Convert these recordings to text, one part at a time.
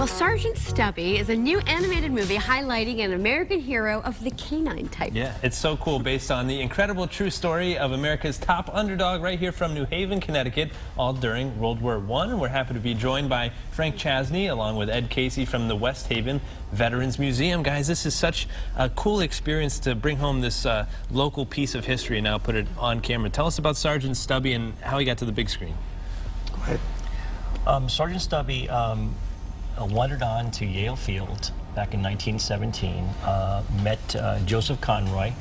Well, Sergeant Stubby is a new animated movie highlighting an American hero of the canine type. Yeah, it's so cool, based on the incredible true story of America's top underdog right here from New Haven, Connecticut, all during World War I. And we're happy to be joined by Frank Chasney, along with Ed Casey from the West Haven Veterans Museum. Guys, this is such a cool experience to bring home this local piece of history and now put it on camera. Tell us about Sergeant Stubby and how he got to the big screen. Go ahead. Sergeant Stubby wandered on to Yale Field back in 1917, met Joseph Conroy,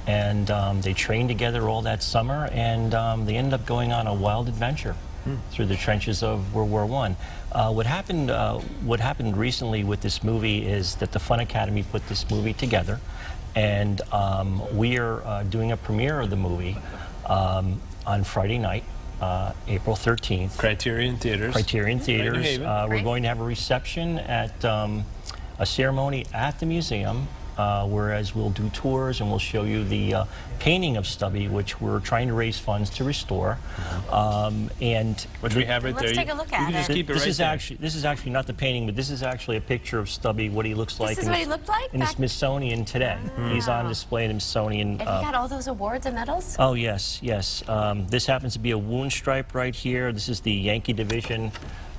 and they trained together all that summer, and they ended up going on a wild adventure through the trenches of World War I. What happened recently with this movie is that the Fun Academy put this movie together, and we are doing a premiere of the movie on Friday night. April 13th. Criterion Theaters. Criterion Theaters. Right, we're going to have a reception at a ceremony at the museum, whereas we'll do tours and we'll show you the painting of Stubby, which we're trying to raise funds to restore. Which we have right there. Let's take a look at it. Just keep it this right is there. this is actually not the painting, but this is actually a picture of Stubby, what he looks like. This is what he looked like? In the Smithsonian today. He's on display in the Smithsonian. And he got all those awards and medals? Oh, yes, yes. This happens to be a wound stripe right here. This is the Yankee Division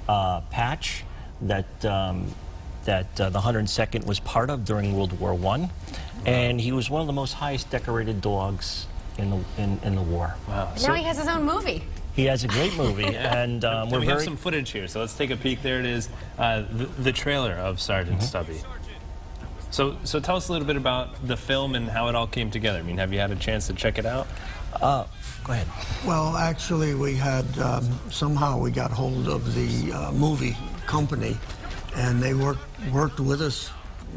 patch that the 102nd was part of during World War I. And he was one of the most highest decorated dogs in the war. Wow. Now he has his own movie. He has a great movie, and we have some footage here, so let's take a peek. There it is, the trailer of Sergeant Stubby. So tell us a little bit about the film and how it all came together. I mean, have you had a chance to check it out? Go ahead. Well, actually, we had, somehow we got hold of the movie company, and they worked with us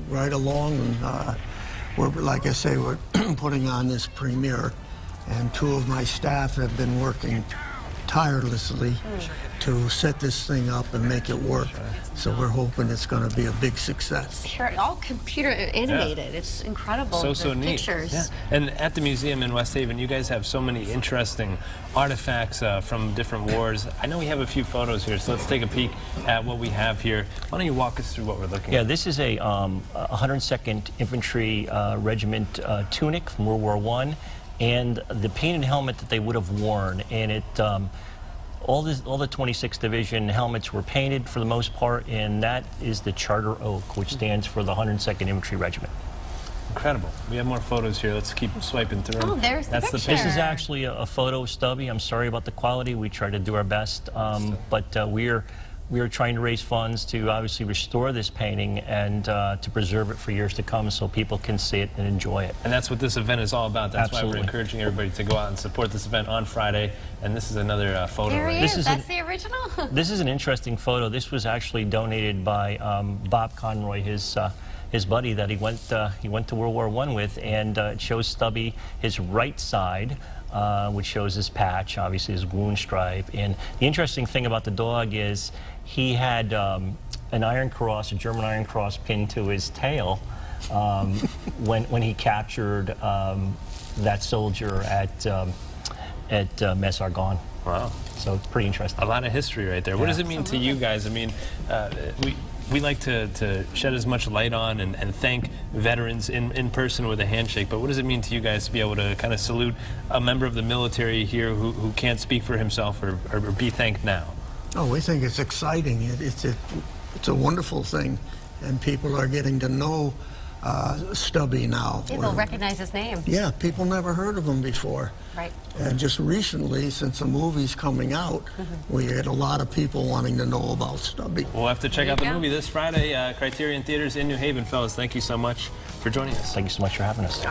right along, and we're, like I say, we're putting on this premiere, and two of my staff have been working tirelessly to set this thing up and make it work. So we're hoping it's going to be a big success. Sure, all computer animated. It's incredible. So neat. Pictures. Yeah. And at the museum in West Haven, you guys have so many interesting artifacts from different wars. I know we have a few photos here, so let's take a peek at what we have here. Why don't you walk us through what we're looking at? Yeah, this is a 102nd Infantry Regiment tunic from World War I, and the painted helmet that they would have worn, and it. All the 26th Division helmets were painted for the most part, and that is the Charter Oak, which stands for the 102nd Infantry Regiment. Incredible. We have more photos here. Let's keep swiping through them. Oh, there's the picture. This is actually a photo of Stubby. I'm sorry about the quality. We try to do our best, but we are trying to raise funds to obviously restore this painting and to preserve it for years to come so people can see it and enjoy it. And that's what this event is all about. That's Absolutely. why we're encouraging everybody to go out and support this event on Friday. And this is another photo. There he right is. That's the original? This is an interesting photo. This was actually donated by Bob Conroy, his buddy that he went to World War I with, and it shows Stubby, his right side, which shows his patch, obviously his wound stripe. And the interesting thing about the dog is he had an Iron Cross, a German Iron Cross, pinned to his tail when he captured that soldier at Mess Argonne. Wow. So it's pretty interesting. A lot of history right there. What does it mean to you guys? I mean, we like to shed as much light on and thank veterans in person with a handshake, but what does it mean to you guys to be able to kind of salute a member of the military here who can't speak for himself or be thanked now? Oh, we think it's exciting. It's a wonderful thing, and people are getting to know Stubby now. People recognize his name. Yeah, people never heard of him before. Right. And just recently, since the movie's coming out, we had a lot of people wanting to know about Stubby. We'll have to check out the movie this Friday, Criterion Theaters in New Haven. Fellas, thank you so much for joining us. Thank you so much for having us.